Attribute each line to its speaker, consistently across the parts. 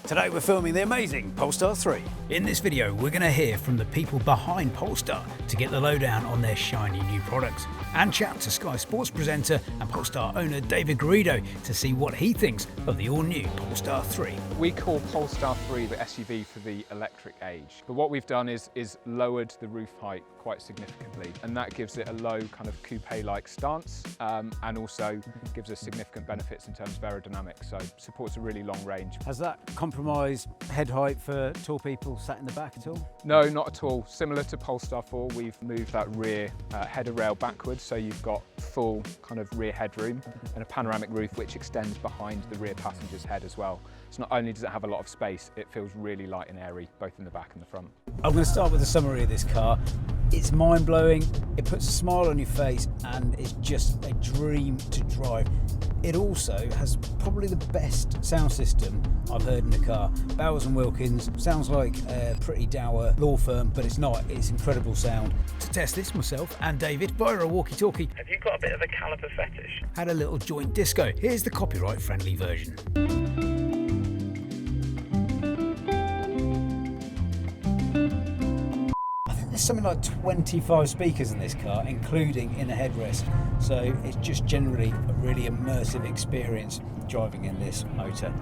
Speaker 1: Today we're filming the amazing Polestar 3. In this video we're going to hear from the people behind Polestar to get the lowdown on their shiny new products and chat to Sky Sports presenter and Polestar owner David Garrido to see what he thinks of the all-new Polestar 3.
Speaker 2: We call Polestar 3 the SUV for the electric age, but what we've done is lowered the roof height quite significantly, and that gives it a low kind of coupe-like stance and also gives us significant benefits in terms of aerodynamics, so supports a really long range.
Speaker 1: Has that compromised head height for tall people sat in the back at all?
Speaker 2: No, not at all. Similar to Polestar 4, we've moved that rear header rail backwards, so you've got full kind of rear headroom and a panoramic roof which extends behind the rear passenger's head as well. So not only does it have a lot of space, it feels really light and airy, both in the back and the front.
Speaker 1: I'm going to start with a summary of this car. It's mind-blowing, it puts a smile on your face, and it's just a dream to drive. It also has probably the best sound system I've heard in a car. Bowers & Wilkins sounds like a pretty dour law firm, but it's not. It's incredible sound. To test this myself and David via a walkie-talkie.
Speaker 3: Have you got a bit of a caliper fetish?
Speaker 1: Had a little joint disco. Here's the copyright-friendly version. There's something like 25 speakers in this car, including in a headrest. So it's just generally a really immersive experience driving in this motor.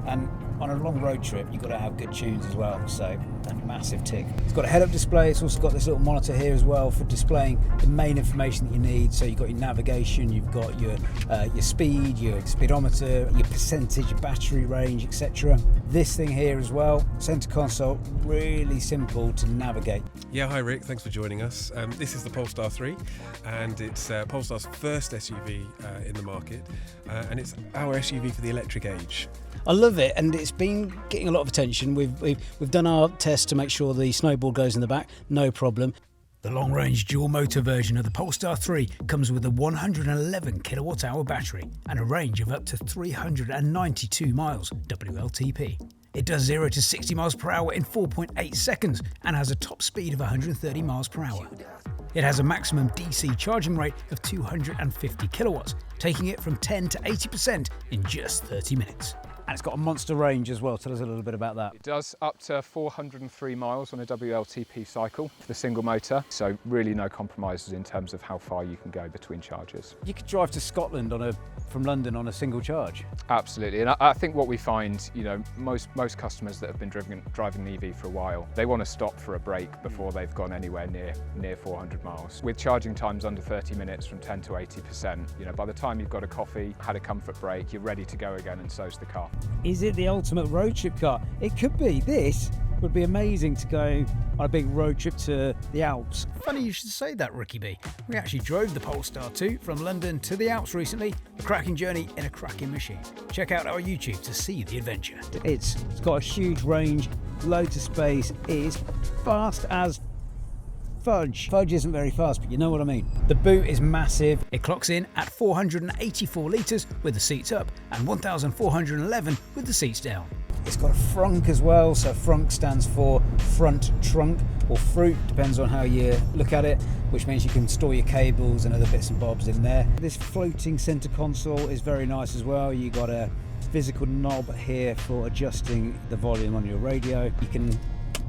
Speaker 1: And on a long road trip, you've got to have good tunes as well, so a massive tick. It's got a head-up display. It's also got this little monitor here as well for displaying the main information that you need. So you've got your navigation, you've got your speed, your speedometer, your percentage of battery range, etc. This thing here as well, center console, really simple to navigate.
Speaker 4: Yeah, hi Rick, thanks for joining us. This is the Polestar 3 and it's Polestar's first SUV in the market and it's our SUV for the electric age.
Speaker 1: I love it, and it's been getting a lot of attention. We've done our test to make sure the snowboard goes in the back, no problem. The long-range dual-motor version of the Polestar 3 comes with a 111 kilowatt-hour battery and a range of up to 392 miles WLTP. It does 0 to 60 miles per hour in 4.8 seconds and has a top speed of 130 miles per hour. It has a maximum DC charging rate of 250 kilowatts, taking it from 10 to 80% in just 30 minutes. And it's got a monster range as well. Tell us a little bit about that.
Speaker 2: It does up to 403 miles on a WLTP cycle for the single motor, so really no compromises in terms of how far you can go between charges.
Speaker 1: You could drive to Scotland from London on a single charge.
Speaker 2: Absolutely, and I think what we find, you know, most customers that have been driving an EV for a while, they want to stop for a break before they've gone anywhere near 400 miles. With charging times under 30 minutes from 10 to 80%, you know, by the time you've got a coffee, had a comfort break, you're ready to go again, and so's the car.
Speaker 1: Is it the ultimate road trip car? It could be. This would be amazing to go on a big road trip to the Alps. Funny you should say that, Ricky B. We actually drove the Polestar 2 from London to the Alps recently. A cracking journey in a cracking machine. Check out our YouTube to see the adventure. It's got a huge range, loads of space. It is fast as fudge. Fudge isn't very fast, but you know what I mean. The boot is massive. It clocks in at 484 litres with the seats up and 1,411 with the seats down. It's got a frunk as well, so frunk stands for front trunk or fruit, depends on how you look at it, which means you can store your cables and other bits and bobs in there. This floating centre console is very nice as well. You got a physical knob here for adjusting the volume on your radio. You can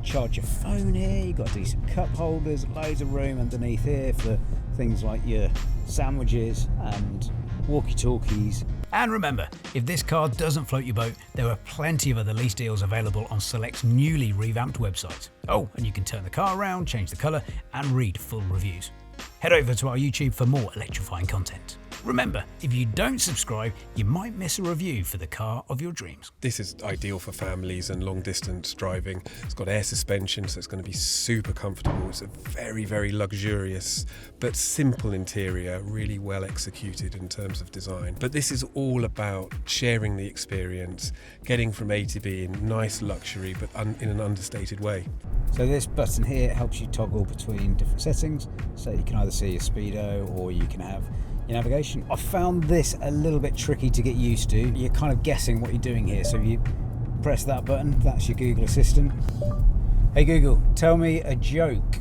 Speaker 1: charge your phone here. You've got decent cup holders, loads of room underneath here for things like your sandwiches and walkie-talkies. And remember, if this car doesn't float your boat, there are plenty of other lease deals available on select newly revamped websites. Oh, and you can turn the car around, change the colour and read full reviews. Head over to our YouTube for more electrifying content. Remember, if you don't subscribe, you might miss a review for the car of your dreams.
Speaker 4: This is ideal for families and long distance driving. It's got air suspension, so it's going to be super comfortable. It's a very, very luxurious but simple interior, really well executed in terms of design. But this is all about sharing the experience, getting from A to B in nice luxury but in an understated way.
Speaker 1: So this button here helps you toggle between different settings, so you can either see your speedo or you can have your navigation. I found this a little bit tricky to get used to. You're kind of guessing what you're doing here, so if you press that button, that's your Google Assistant. Hey Google, tell me a joke.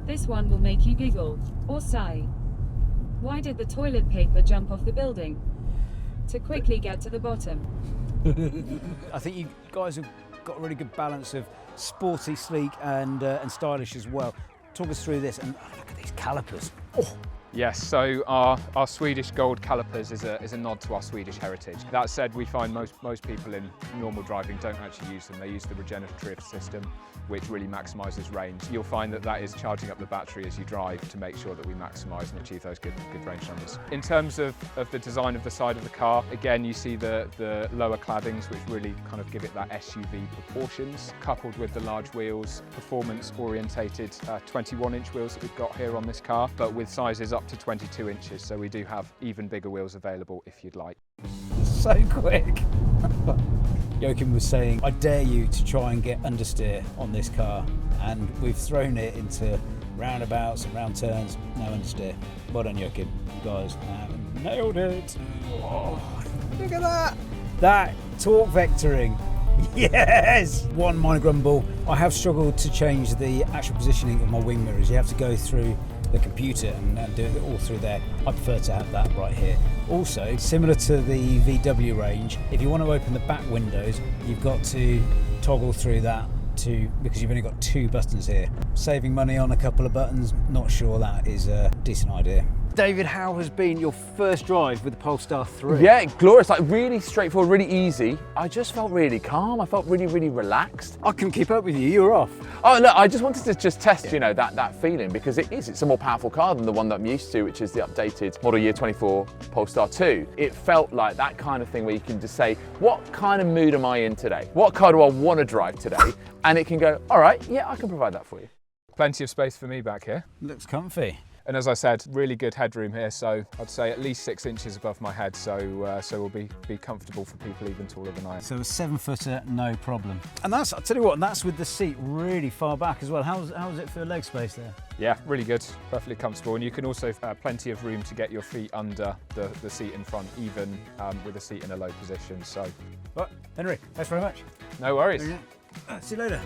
Speaker 5: This one will make you giggle or sigh. Why did the toilet paper jump off the building? To quickly get to the bottom.
Speaker 1: I think you guys have got a really good balance of sporty, sleek, and stylish as well. Talk us through this, and look at these calipers. Oh.
Speaker 2: Yes, so our Swedish gold calipers is a nod to our Swedish heritage. That said, we find most people in normal driving don't actually use them. They use the regenerative system, which really maximises range. You'll find that is charging up the battery as you drive to make sure that we maximise and achieve those good range numbers. In terms of the design of the side of the car, again, you see the lower claddings, which really kind of give it that SUV proportions, coupled with the large wheels, performance-orientated 21-inch wheels that we've got here on this car, but with sizes up to 22 inches, so we do have even bigger wheels available if you'd like.
Speaker 1: So quick. Joachim was saying, I dare you to try and get understeer on this car, and we've thrown it into roundabouts and round turns, no understeer. Well done, Joachim. You guys have nailed it. Oh, look at that. That torque vectoring. Yes! One minor grumble. I have struggled to change the actual positioning of my wing mirrors. You have to go through the computer and do it all through there. I prefer to have that right here. Also, similar to the VW range, if you want to open the back windows, you've got to toggle through that too, because you've only got 2 buttons here. Saving money on a couple of buttons, not sure that is a decent idea. David, how has been your first drive with the Polestar 3?
Speaker 6: Yeah, glorious, like really straightforward, really easy. I just felt really calm, I felt really, really relaxed.
Speaker 1: I couldn't keep up with you, you were off.
Speaker 6: Oh look, I just wanted to test, you know, that feeling, because it's a more powerful car than the one that I'm used to, which is the updated model year 24 Polestar 2. It felt like that kind of thing where you can just say, what kind of mood am I in today? What car do I want to drive today? And it can go, all right, yeah, I can provide that for you.
Speaker 2: Plenty of space for me back here.
Speaker 1: Looks comfy.
Speaker 2: And as I said, really good headroom here, so I'd say at least 6 inches above my head, so we'll be comfortable for people even taller than I am.
Speaker 1: So a 7-footer, no problem. And that's, I'll tell you what, and that's with the seat really far back as well. How's it for leg space there?
Speaker 2: Yeah, really good, perfectly comfortable, and you can also plenty of room to get your feet under the seat in front, even with the seat in a low position. So,
Speaker 1: Well, Henry, thanks very much.
Speaker 2: no worries.
Speaker 1: See you later.